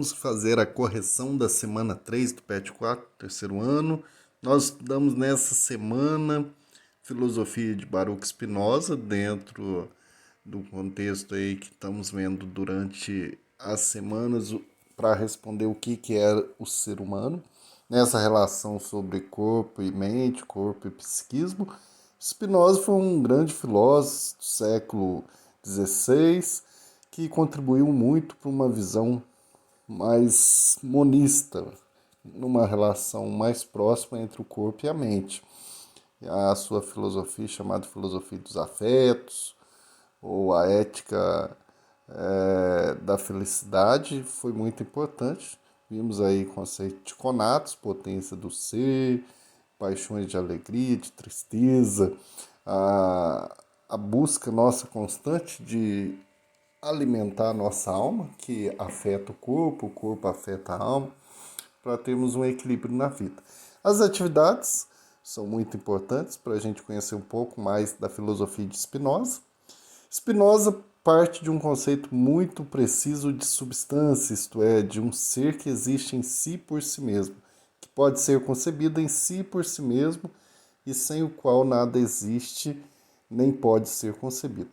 vamos fazer a correção da semana 3 do PET 4, terceiro ano. Nós estudamos nessa semana filosofia de Baruch Spinoza, dentro do contexto aí que estamos vendo durante as semanas para responder o que é o ser humano, nessa relação sobre corpo e mente, corpo e psiquismo. Spinoza foi um grande filósofo do século XVI que contribuiu muito para uma visão mais monista, numa relação mais próxima entre o corpo e a mente. A sua filosofia, chamada filosofia dos afetos, ou a ética da felicidade, foi muito importante. Vimos aí o conceito de conatos, potência do ser, paixões de alegria, de tristeza, a busca nossa constante de alimentar a nossa alma, que afeta o corpo afeta a alma, para termos um equilíbrio na vida. As atividades são muito importantes para a gente conhecer um pouco mais da filosofia de Spinoza. Spinoza parte de um conceito muito preciso de substância, isto é, de um ser que existe em si por si mesmo, que pode ser concebido em si por si mesmo e sem o qual nada existe nem pode ser concebido.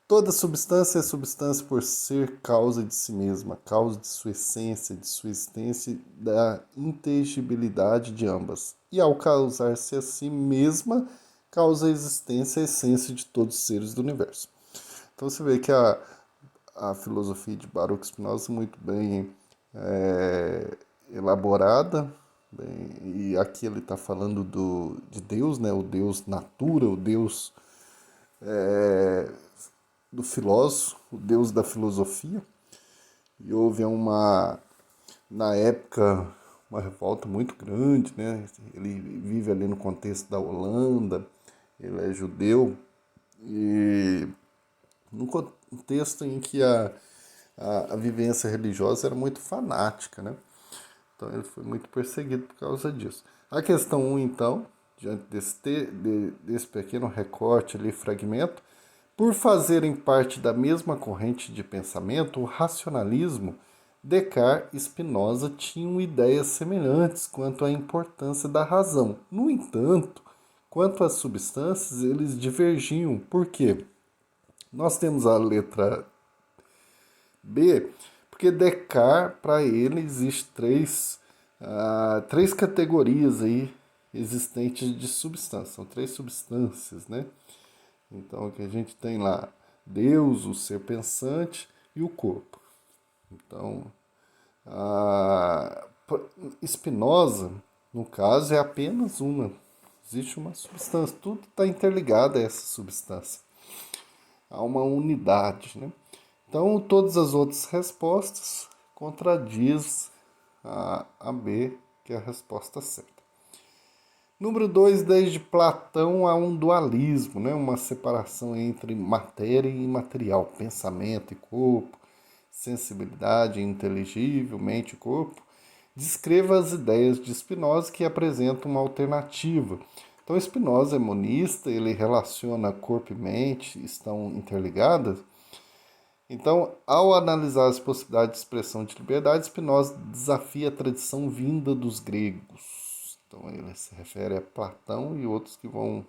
Toda substância é substância por ser causa de si mesma, causa de sua essência, de sua existência e da intangibilidade de ambas. E ao causar-se a si mesma, causa a existência e a essência de todos os seres do universo. Então você vê que a filosofia de Baruch Spinoza é muito bem elaborada, e aqui ele está falando de Deus, né? O Deus natura, o Deus do filósofo, o Deus da filosofia. E houve na época, uma revolta muito grande, né? Ele vive ali no contexto da Holanda, ele é judeu, e num contexto em que a vivência religiosa era muito fanática, né? Então ele foi muito perseguido por causa disso. A questão 1, então, diante desse pequeno recorte ali, fragmento, por fazerem parte da mesma corrente de pensamento, o racionalismo, Descartes e Spinoza tinham ideias semelhantes quanto à importância da razão. No entanto, quanto às substâncias, eles divergiam. Por quê? Nós temos a letra B, porque Descartes, para ele, existem três categorias aí existentes de substância. São três substâncias, né? Então, que a gente tem lá Deus, o ser pensante e o corpo. Então, Spinoza, no caso, é apenas uma. Existe uma substância, tudo está interligado a essa substância. Há uma unidade, né? Então, todas as outras respostas contradiz a B, que é a resposta certa. Número 2, desde Platão há um dualismo, né? Uma separação entre matéria e imaterial, pensamento e corpo, sensibilidade e inteligível, mente e corpo. Descreva as ideias de Spinoza que apresentam uma alternativa. Então, Spinoza é monista, ele relaciona corpo e mente, estão interligadas. Então, ao analisar as possibilidades de expressão de liberdade, Spinoza desafia a tradição vinda dos gregos. Então, ele se refere a Platão e outros que vão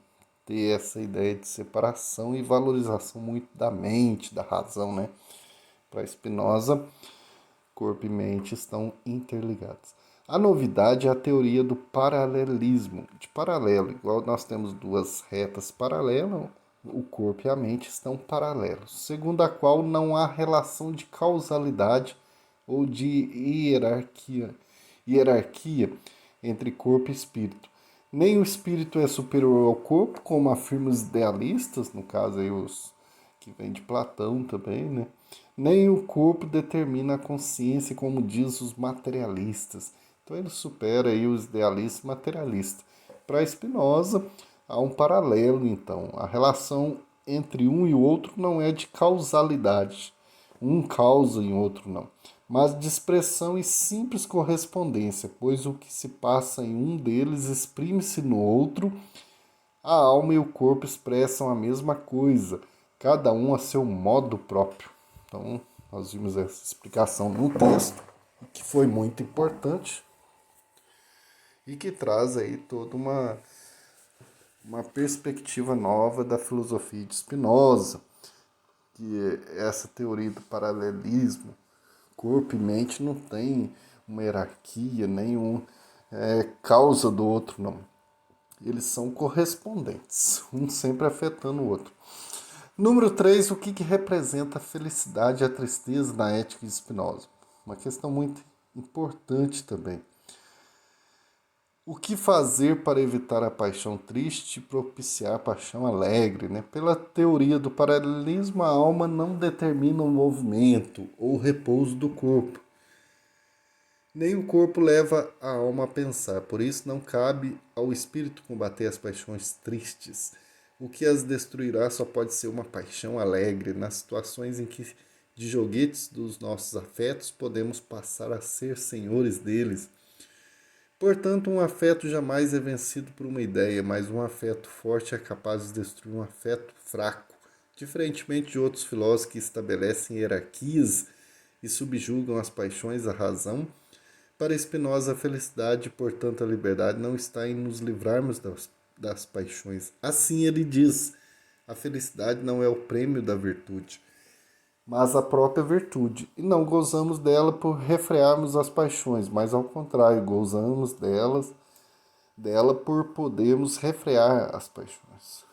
ter essa ideia de separação e valorização muito da mente, da razão, né? Para Spinoza, corpo e mente estão interligados. A novidade é a teoria do paralelismo, de paralelo. Igual nós temos duas retas paralelas, o corpo e a mente estão paralelos, segundo a qual não há relação de causalidade ou de hierarquia entre corpo e espírito. Nem o espírito é superior ao corpo, como afirmam os idealistas, no caso aí os que vêm de Platão também, né? Nem o corpo determina a consciência, como diz os materialistas. Então ele supera aí os idealistas materialistas. Para Spinoza, há um paralelo, então. A relação entre um e o outro não é de causalidade. Um causa em outro não, mas de expressão e simples correspondência, pois o que se passa em um deles exprime-se no outro. A alma e o corpo expressam a mesma coisa, cada um a seu modo próprio. Então, nós vimos essa explicação no texto. que foi muito importante e que traz aí toda uma perspectiva nova da filosofia de Spinoza, que essa teoria do paralelismo, corpo e mente não tem uma hierarquia, nenhum causa do outro, não. Eles são correspondentes, um sempre afetando o outro. Número 3, o que representa a felicidade e a tristeza na ética de Spinoza? Uma questão muito importante também. O que fazer para evitar a paixão triste e propiciar a paixão alegre? Né? Pela teoria do paralelismo, a alma não determina o movimento ou o repouso do corpo. Nem o corpo leva a alma a pensar, por isso não cabe ao espírito combater as paixões tristes. O que as destruirá só pode ser uma paixão alegre, nas situações em que, de joguetes dos nossos afetos, podemos passar a ser senhores deles. Portanto, um afeto jamais é vencido por uma ideia, mas um afeto forte é capaz de destruir um afeto fraco, diferentemente de outros filósofos que estabelecem hierarquias e subjugam as paixões à razão. Para Spinoza, a felicidade e, portanto, a liberdade não está em nos livrarmos das paixões. Assim ele diz, a felicidade não é o prêmio da virtude, mas a própria virtude. E não gozamos dela por refrearmos as paixões, mas ao contrário, gozamos dela por podermos refrear as paixões.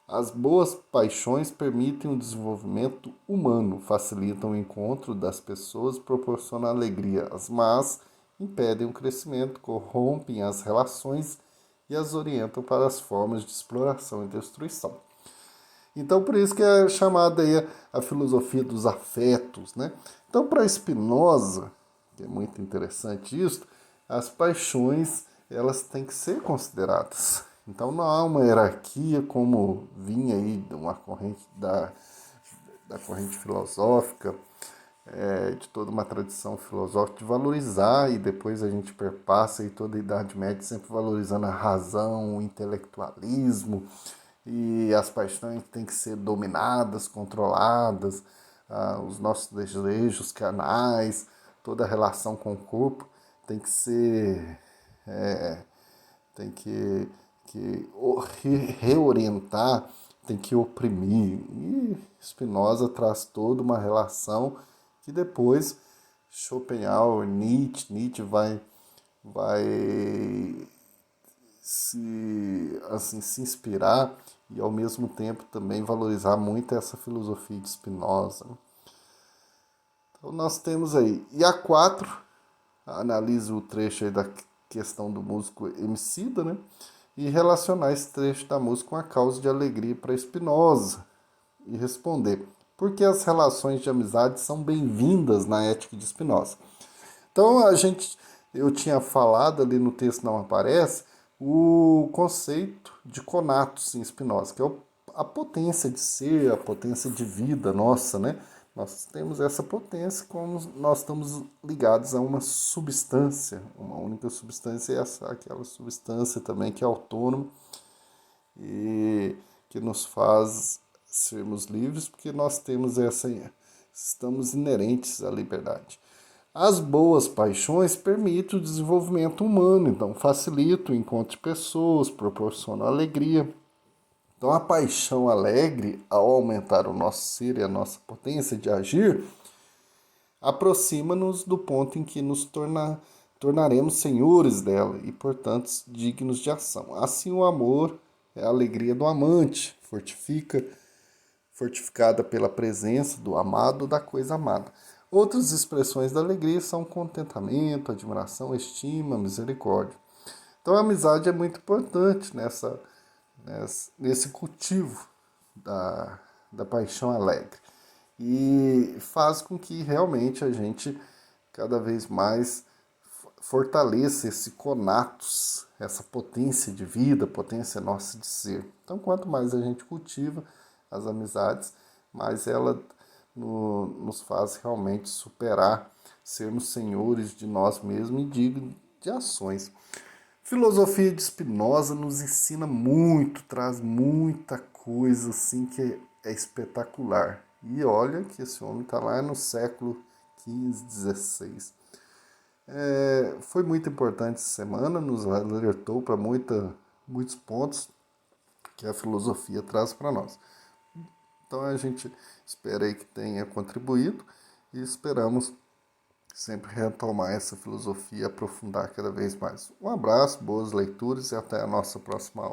As boas paixões permitem o desenvolvimento humano, facilitam o encontro das pessoas, proporcionam alegria. As más impedem o crescimento, corrompem as relações e as orientam para as formas de exploração e destruição. Então, por isso que é chamada aí a filosofia dos afetos, né? Então, para Spinoza, que é muito interessante isso, as paixões, elas têm que ser consideradas. Então, não há uma hierarquia como vinha aí de uma corrente da corrente filosófica, de toda uma tradição filosófica, de valorizar, e depois a gente perpassa aí toda a Idade Média sempre valorizando a razão, o intelectualismo, e as paixões têm que ser dominadas, controladas, os nossos desejos carnais, toda a relação com o corpo tem que ser, tem que reorientar, tem que oprimir. E Spinoza traz toda uma relação que depois Schopenhauer, Nietzsche vai se inspirar e ao mesmo tempo também valorizar muito essa filosofia de Spinoza. Então nós temos aí. E a 4 analisa o trecho aí da questão do músico Emicida, né? E relacionar esse trecho da música com a causa de alegria para Spinoza. E responder, por que as relações de amizade são bem-vindas na ética de Spinoza? Então eu tinha falado ali no texto não aparece, o conceito de conatos em Spinoza, que é a potência de ser, a potência de vida nossa, né? Nós temos essa potência como nós estamos ligados a uma substância, uma única substância, e aquela substância também que é autônoma e que nos faz sermos livres, porque nós temos estamos inerentes à liberdade. As boas paixões permitem o desenvolvimento humano, então facilitam o encontro de pessoas, proporcionam alegria. Então a paixão alegre, ao aumentar o nosso ser e a nossa potência de agir, aproxima-nos do ponto em que nos tornaremos senhores dela e, portanto, dignos de ação. Assim o amor é a alegria do amante, fortificada pela presença do amado ou da coisa amada. Outras expressões da alegria são contentamento, admiração, estima, misericórdia. Então a amizade é muito importante nesse cultivo da paixão alegre. E faz com que realmente a gente cada vez mais fortaleça esse conatos, essa potência de vida, potência nossa de ser. Então quanto mais a gente cultiva as amizades, mais ela nos faz realmente superar, sermos senhores de nós mesmos e dignos de ações. Filosofia de Spinoza nos ensina muito, traz muita coisa assim que é espetacular. E olha que esse homem está lá no século 15, 16. Foi muito importante essa semana, nos alertou para muitos pontos que a filosofia traz para nós. Então a gente espera aí que tenha contribuído e esperamos sempre retomar essa filosofia e aprofundar cada vez mais. Um abraço, boas leituras e até a nossa próxima aula.